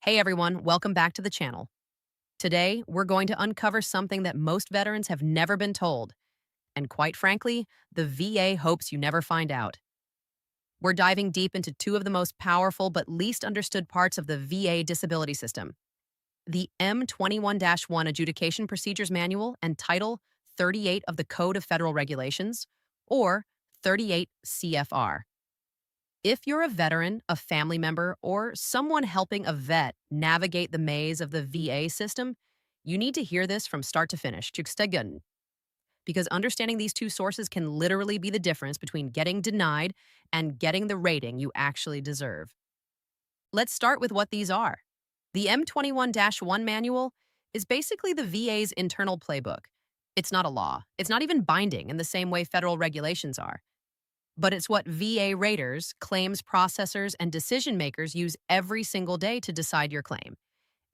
Hey everyone, welcome back to the channel. Today, we're going to uncover something that most veterans have never been told, and quite frankly, the VA hopes you never find out. We're diving deep into two of the most powerful but least understood parts of the VA disability system: the M21-1 Adjudication Procedures Manual and Title 38 of the Code of Federal Regulations, or 38 CFR. If you're a veteran, a family member, or someone helping a vet navigate the maze of the VA system, you need to hear this from start to finish, because understanding these two sources can literally be the difference between getting denied and getting the rating you actually deserve. Let's start with what these are. The M21-1 manual is basically the VA's internal playbook. It's not a law. It's not even binding in the same way federal regulations are. But it's what VA raters, claims processors, and decision makers use every single day to decide your claim.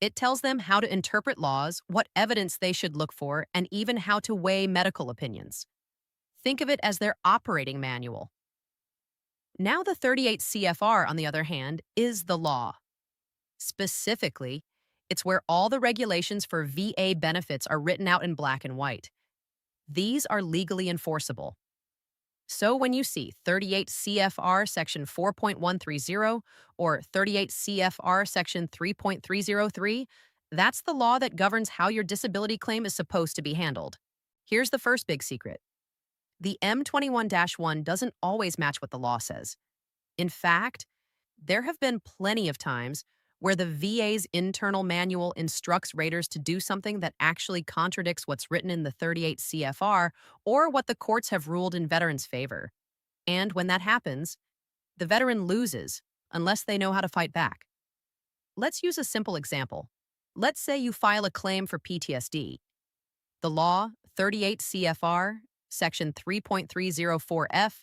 It tells them how to interpret laws, what evidence they should look for, and even how to weigh medical opinions. Think of it as their operating manual. Now, the 38 CFR, on the other hand, is the law. Specifically, it's where all the regulations for VA benefits are written out in black and white. These are legally enforceable. So when you see 38 CFR Section 4.130 or 38 CFR Section 3.303, that's the law that governs how your disability claim is supposed to be handled. Here's the first big secret. The M21-1 doesn't always match what the law says. In fact, there have been plenty of times where the VA's internal manual instructs raters to do something that actually contradicts what's written in the 38 CFR or what the courts have ruled in veterans' favor. And when that happens, the veteran loses unless they know how to fight back. Let's use a simple example. Let's say you file a claim for PTSD. The law, 38 CFR, Section 3.304F,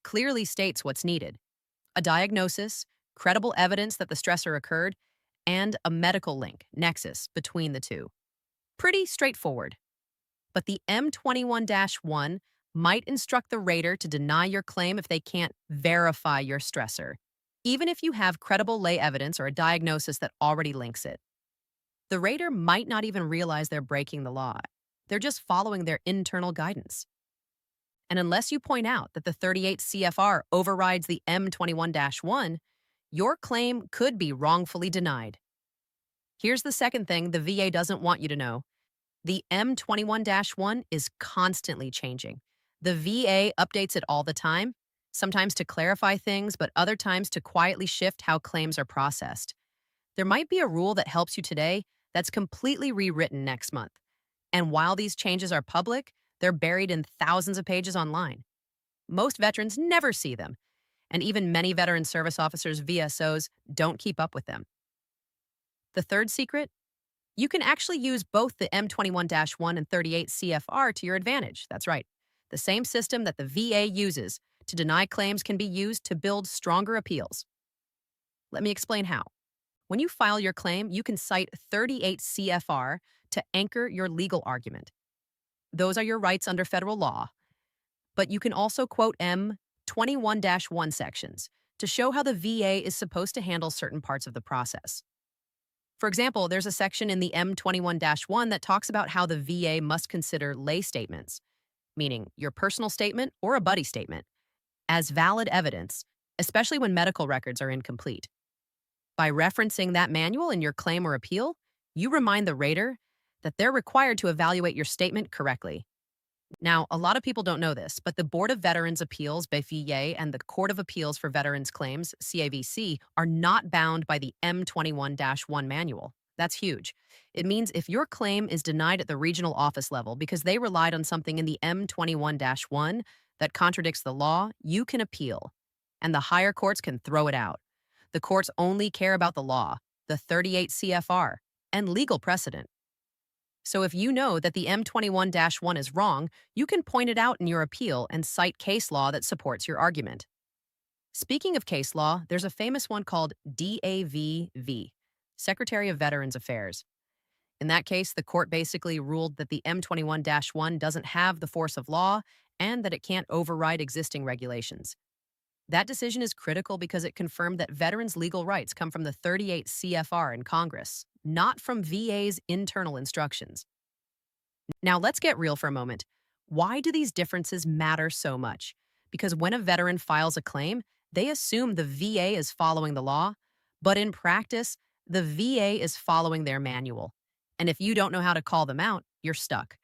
clearly states what's needed: a diagnosis, credible evidence that the stressor occurred, and a medical link, nexus, between the two. Pretty straightforward. But the M21-1 might instruct the rater to deny your claim if they can't verify your stressor, even if you have credible lay evidence or a diagnosis that already links it. The rater might not even realize they're breaking the law. They're just following their internal guidance. And unless you point out that the 38 CFR overrides the M21-1, your claim could be wrongfully denied. Here's the second thing the VA doesn't want you to know. The M21-1 is constantly changing. The VA updates it all the time, sometimes to clarify things, but other times to quietly shift how claims are processed. There might be a rule that helps you today that's completely rewritten next month. And while these changes are public, they're buried in thousands of pages online. Most veterans never see them, and even many veteran service officers, VSOs, don't keep up with them. The third secret? You can actually use both the M21-1 and 38 CFR to your advantage. That's right. The same system that the VA uses to deny claims can be used to build stronger appeals. Let me explain how. When you file your claim, you can cite 38 CFR to anchor your legal argument. Those are your rights under federal law. But you can also quote M21-1 sections to show how the VA is supposed to handle certain parts of the process. For example, there's a section in the M21-1 that talks about how the VA must consider lay statements, meaning your personal statement or a buddy statement, as valid evidence, especially when medical records are incomplete. By referencing that manual in your claim or appeal, you remind the rater that they're required to evaluate your statement correctly. Now, a lot of people don't know this, but the Board of Veterans Appeals, BVA, and the Court of Appeals for Veterans Claims, CAVC, are not bound by the M21-1 manual. That's huge. It means if your claim is denied at the regional office level because they relied on something in the M21-1 that contradicts the law, you can appeal, and the higher courts can throw it out. The courts only care about the law, the 38 CFR, and legal precedent. So if you know that the M21-1 is wrong, you can point it out in your appeal and cite case law that supports your argument. Speaking of case law, there's a famous one called DAVV, Secretary of Veterans Affairs. In that case, the court basically ruled that the M21-1 doesn't have the force of law and that it can't override existing regulations. That decision is critical because it confirmed that veterans' legal rights come from the 38 CFR in Congress, not from VA's internal instructions. Now, let's get real for a moment. Why do these differences matter so much? Because when a veteran files a claim, they assume the VA is following the law, but in practice, the VA is following their manual. And if you don't know how to call them out, you're stuck.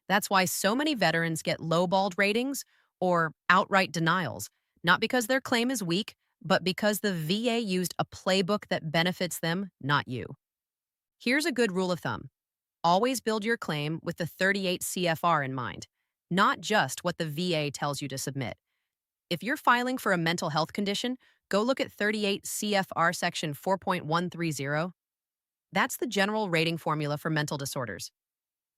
That's why so many veterans get lowballed ratings or outright denials, not because their claim is weak, but because the VA used a playbook that benefits them, not you. Here's a good rule of thumb. Always build your claim with the 38 CFR in mind, not just what the VA tells you to submit. If you're filing for a mental health condition, go look at 38 CFR section 4.130. That's the general rating formula for mental disorders.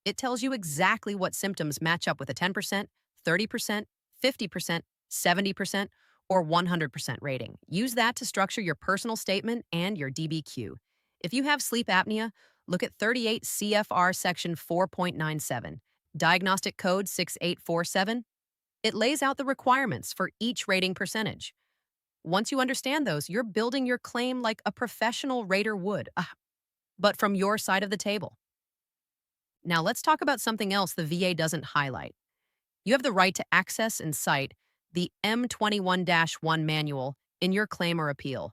It tells you exactly what symptoms match up with a 10%, 30%, 50%, 70%, or 100% rating. Use that to structure your personal statement and your DBQ. If you have sleep apnea, look at 38 CFR section 4.97, diagnostic code 6847. It lays out the requirements for each rating percentage. Once you understand those, you're building your claim like a professional rater would, but from your side of the table. Now, let's talk about something else the VA doesn't highlight. You have the right to access and cite the M21-1 manual in your claim or appeal.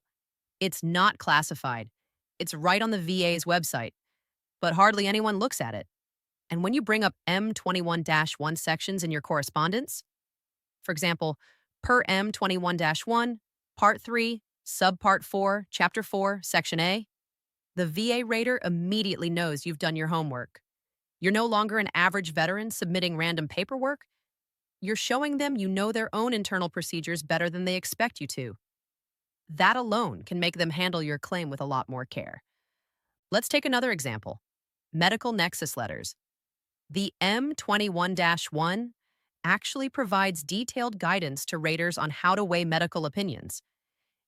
It's not classified. It's right on the VA's website, but hardly anyone looks at it. And when you bring up M21-1 sections in your correspondence, for example, per M21-1, Part 3, Subpart 4, Chapter 4, Section A, the VA rater immediately knows you've done your homework. You're no longer an average veteran submitting random paperwork. You're showing them you know their own internal procedures better than they expect you to. That alone can make them handle your claim with a lot more care. Let's take another example. Medical nexus letters. The M21-1 actually provides detailed guidance to raters on how to weigh medical opinions.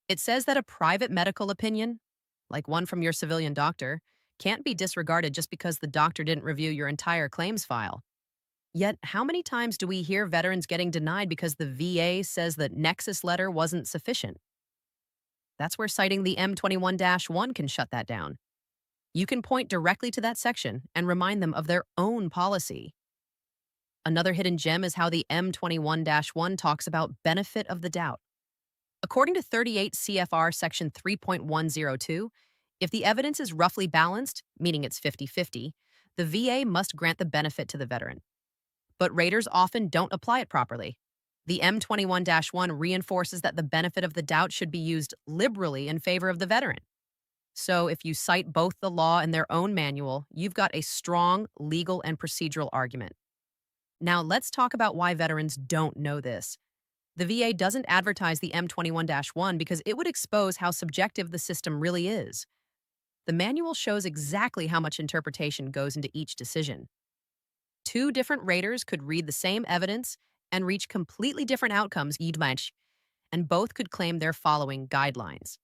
It says that a private medical opinion, like one from your civilian doctor, can't be disregarded just because the doctor didn't review your entire claims file. Yet, how many times do we hear veterans getting denied because the VA says that nexus letter wasn't sufficient? That's where citing the M21-1 can shut that down. You can point directly to that section and remind them of their own policy. Another hidden gem is how the M21-1 talks about benefit of the doubt. According to 38 CFR section 3.102, if the evidence is roughly balanced, meaning it's 50-50, the VA must grant the benefit to the veteran. But raters often don't apply it properly. The M21-1 reinforces that the benefit of the doubt should be used liberally in favor of the veteran. So if you cite both the law and their own manual, you've got a strong legal and procedural argument. Now let's talk about why veterans don't know this. The VA doesn't advertise the M21-1 because it would expose how subjective the system really is. The manual shows exactly how much interpretation goes into each decision. Two different raters could read the same evidence and reach completely different outcomes, and both could claim they're following guidelines.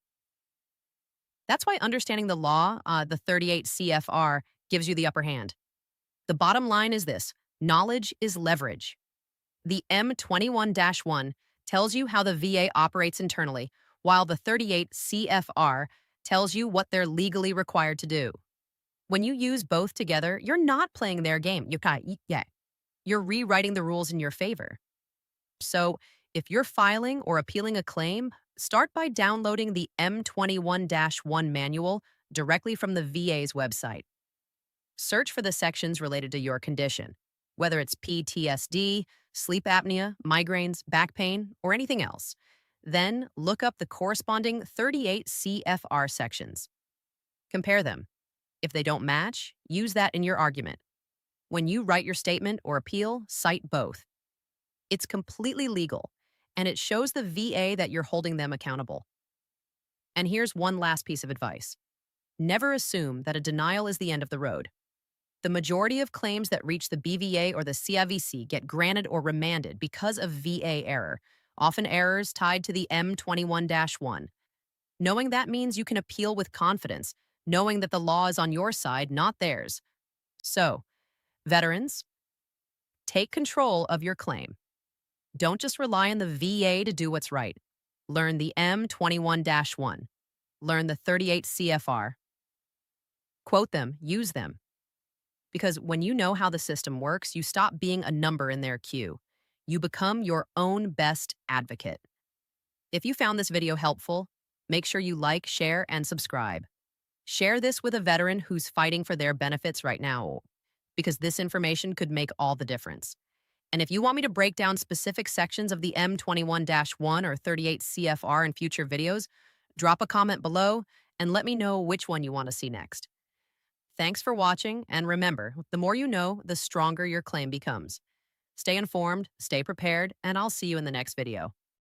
That's why understanding the law, the 38 CFR, gives you the upper hand. The bottom line is this: knowledge is leverage. The M21-1 tells you how the VA operates internally, while the 38 CFR tells you what they're legally required to do. When you use both together, you're not playing their game. You're rewriting the rules in your favor. So, if you're filing or appealing a claim, start by downloading the M21-1 manual directly from the VA's website. Search for the sections related to your condition, whether it's PTSD, sleep apnea, migraines, back pain, or anything else. Then look up the corresponding 38 CFR sections. Compare them. If they don't match, use that in your argument. When you write your statement or appeal, cite both. It's completely legal, and it shows the VA that you're holding them accountable. And here's one last piece of advice. Never assume that a denial is the end of the road. The majority of claims that reach the BVA or the CIVC get granted or remanded because of VA error, often errors tied to the M21-1. Knowing that means you can appeal with confidence, knowing that the law is on your side, not theirs. So, veterans, take control of your claim. Don't just rely on the VA to do what's right. Learn the M21-1. Learn the 38 CFR. Quote them, use them. Because when you know how the system works, you stop being a number in their queue. You become your own best advocate. If you found this video helpful, make sure you like, share, and subscribe. Share this with a veteran who's fighting for their benefits right now, because this information could make all the difference. And if you want me to break down specific sections of the M21-1 or 38 CFR in future videos, drop a comment below and let me know which one you want to see next. Thanks for watching, and remember, the more you know, the stronger your claim becomes. Stay informed, stay prepared, and I'll see you in the next video.